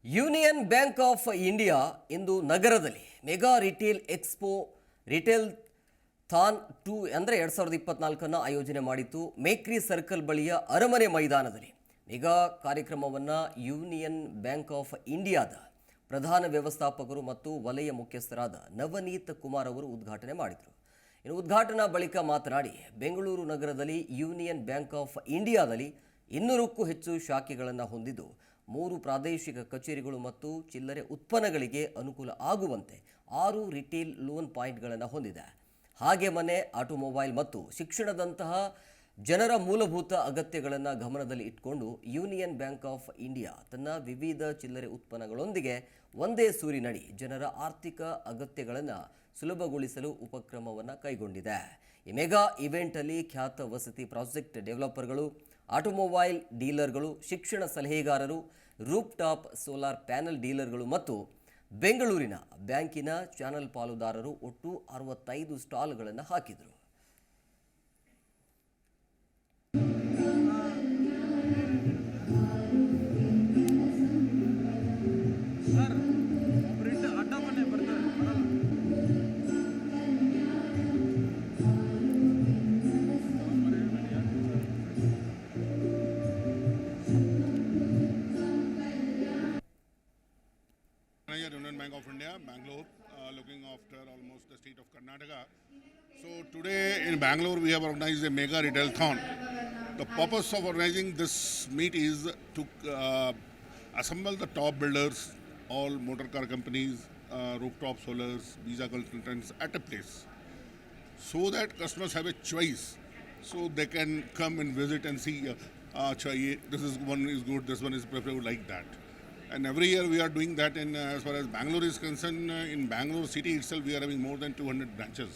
Union bank of India ಇಂದು ನಗರದಲ್ಲಿ mega retail expo retail than 2 ಅಂದರೆ 2024 ಆಯೋಜನೆ ಮಾಡಿತ್ತು. ಮೇಕ್ರಿ ಸರ್ಕಲ್ ಬಳಿಯ ಅರಮನೆ ಮೈದಾನದಲ್ಲಿ ಮೆಗಾ ಕಾರ್ಯಕ್ರಮವನ್ನು ಯೂನಿಯನ್ ಬ್ಯಾಂಕ್ ಆಫ್ ಇಂಡಿಯಾದ ಪ್ರಧಾನ ವ್ಯವಸ್ಥಾಪಕರು ಮತ್ತು ವಲಯ ಮುಖ್ಯಸ್ಥರಾದ ನವನೀತ್ ಕುಮಾರ್ ಅವರು ಉದ್ಘಾಟನೆ ಮಾಡಿದರು. ಇನ್ನು ಉದ್ಘಾಟನಾ ಬಳಿಕ ಮಾತನಾಡಿ, ಬೆಂಗಳೂರು ನಗರದಲ್ಲಿ ಯೂನಿಯನ್ ಬ್ಯಾಂಕ್ ಆಫ್ ಇಂಡಿಯಾದಲ್ಲಿ 200ಕ್ಕೂ ಹೆಚ್ಚು ಶಾಖೆಗಳನ್ನು ಹೊಂದಿದ್ದು 3 ಪ್ರಾದೇಶಿಕ ಕಚೇರಿಗಳು ಮತ್ತು ಚಿಲ್ಲರೆ ಉತ್ಪನ್ನಗಳಿಗೆ ಅನುಕೂಲ ಆಗುವಂತೆ 6 ರಿಟೇಲ್ ಲೋನ್ ಪಾಯಿಂಟ್ಗಳನ್ನು ಹೊಂದಿದೆ. ಹಾಗೆ ಮನೆ, ಆಟೋಮೊಬೈಲ್ ಮತ್ತು ಶಿಕ್ಷಣದಂತಹ ಜನರ ಮೂಲಭೂತ ಅಗತ್ಯಗಳನ್ನು ಗಮನದಲ್ಲಿ ಇಟ್ಕೊಂಡು ಯೂನಿಯನ್ ಬ್ಯಾಂಕ್ ಆಫ್ ಇಂಡಿಯಾ ತನ್ನ ವಿವಿಧ ಚಿಲ್ಲರೆ ಉತ್ಪನ್ನಗಳೊಂದಿಗೆ ಒಂದೇ ಸೂರಿನಡಿ ಜನರ ಆರ್ಥಿಕ ಅಗತ್ಯಗಳನ್ನು ಸುಲಭಗೊಳಿಸಲು ಉಪಕ್ರಮವನ್ನು ಕೈಗೊಂಡಿದೆ. ಈ ಮೆಗಾ ಇವೆಂಟಲ್ಲಿ ಖ್ಯಾತ ವಸತಿ ಪ್ರಾಜೆಕ್ಟ್ ಡೆವಲಪರ್ಗಳು, ಆಟೋಮೊಬೈಲ್ ಡೀಲರ್ಗಳು, ಶಿಕ್ಷಣ ಸಲಹೆಗಾರರು, ರೂಫ್ ಟಾಪ್ ಸೋಲಾರ್ ಪ್ಯಾನೆಲ್ ಡೀಲರ್ಗಳು ಮತ್ತು ಬೆಂಗಳೂರಿನ ಬ್ಯಾಂಕಿನ ಚಾನೆಲ್ ಪಾಲುದಾರರು ಒಟ್ಟು 65 ಸ್ಟಾಲ್ಗಳನ್ನು ಹಾಕಿದರು. Union Bank of India, Bangalore, looking after almost the state of Karnataka. So today in Bangalore we have organized a mega retail-thon. The purpose of organizing this meet is to assemble the top builders, all motor car companies, rooftop solars, visa consultants at a place, so that customers have a choice. So they can come and visit and see, this is one is good, this one is preferable, like that. And every year we are doing that. And as far as Bangalore is concerned, in Bangalore city itself, we are having more than 200 branches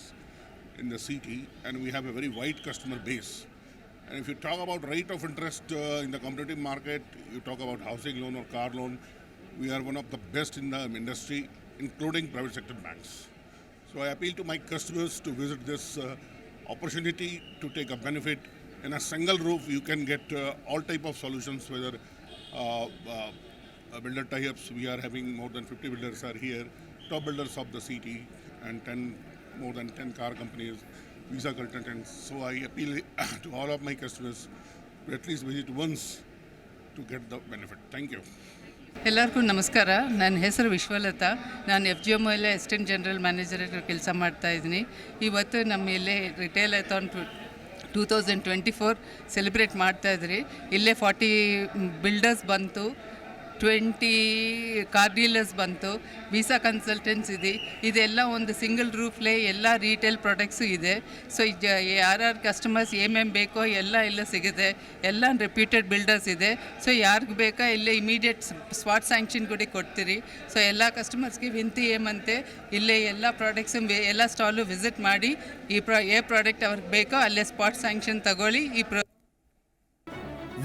in the city, and we have a very wide customer base. And if you talk about rate of interest in the competitive market, you talk about housing loan or car loan, we are one of the best in the industry, including private sector banks. So I appeal to my customers to visit this opportunity to take a benefit. In a single roof, you can get all type of solutions, whether builder tie-ups. We are having more than 50 builders are here, top builders of the city, and more than 10 car companies, visa consultants. So I appeal to all of my customers to at least visit once to get the benefit. Thank you. ಎಲ್ಲರಿಗೂ ನಮಸ್ಕಾರ. ನನ್ನ ಹೆಸರು ವಿಶ್ವಲತಾ. ನಾನು FGMOL assistant general manager ಕೆಲಸ ಮಾಡ್ತಾಯಿದ್ದೀನಿ. ಇವತ್ತು ನಮ್ಮ ಇಲ್ಲೇ ರಿಟೇಲ್ ಅಥಾನ್ 2024 ಸೆಲೆಬ್ರೇಟ್ ಮಾಡ್ತಾಯಿದ್ರಿ. ಇಲ್ಲೇ 40 ಬಿಲ್ಡರ್ಸ್ ಬಂತು, 20 ಕಾರ್ ಡೀಲರ್ಸ್ ಬಂತು, ವೀಸಾ ಕನ್ಸಲ್ಟೆನ್ಸ್ ಇದೆ. ಇದೆಲ್ಲ ಒಂದು ಸಿಂಗಲ್ ರೂಫ್ಲೇ ಎಲ್ಲ ರೀಟೇಲ್ ಪ್ರಾಡಕ್ಟ್ಸು ಇದೆ. ಸೊ ಯಾರ್ಯಾರು ಕಸ್ಟಮರ್ಸ್ ಏನೇನು ಬೇಕೋ ಎಲ್ಲ ಸಿಗುತ್ತೆ. ಎಲ್ಲ ರೆಪ್ಯೂಟೆಡ್ ಬಿಲ್ಡರ್ಸ್ ಇದೆ. ಸೊ ಯಾರಿಗೆ ಬೇಕಾ ಇಲ್ಲೇ ಇಮಿಡಿಯೇಟ್ ಸ್ಪಾಟ್ ಸ್ಯಾಂಕ್ಷನ್ ಕೂಡ ಕೊಡ್ತೀರಿ. ಸೊ ಎಲ್ಲ ಕಸ್ಟಮರ್ಸ್ಗೆ ವಿನಂತಿ ಏಮಂತೆ, ಇಲ್ಲೇ ಎಲ್ಲ ಪ್ರಾಡಕ್ಟ್ಸು ಎಲ್ಲ ಸ್ಟಾಲು ವಿಸಿಟ್ ಮಾಡಿ ಏ ಪ್ರಾಡಕ್ಟ್ ಅವ್ರಿಗೆ ಬೇಕೋ ಅಲ್ಲೇ ಸ್ಪಾಟ್ ಸ್ಯಾಂಕ್ಷನ್ ತಗೊಳ್ಳಿ.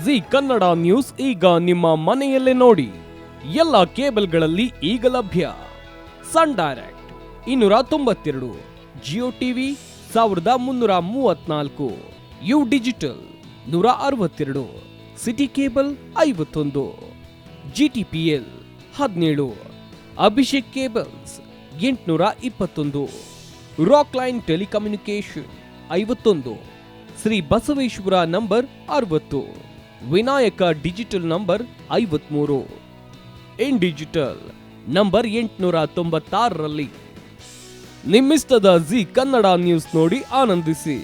ಜಿ ಕನ್ನಡ ನ್ಯೂಸ್ ಈಗ ನಿಮ್ಮ ಮನೆಯಲ್ಲೇ ನೋಡಿ. ಎಲ್ಲ ಕೇಬಲ್ಗಳಲ್ಲಿ ಈಗ ಲಭ್ಯ. Sun Direct 292, Jio TV 1334, U digital 162, city cable 51, GTPL 17, Abhishek cables 821, rock line telecommunication 51, Shri Basaveshwara number 60, Vinayaka digital number 53, in digital number 896ರಲ್ಲಿ. ನಿಮ್ಮಿಸ್ತದ ಜಿ ಕನ್ನಡ ನ್ಯೂಸ್ ನೋಡಿ ಆನಂದಿಸಿ.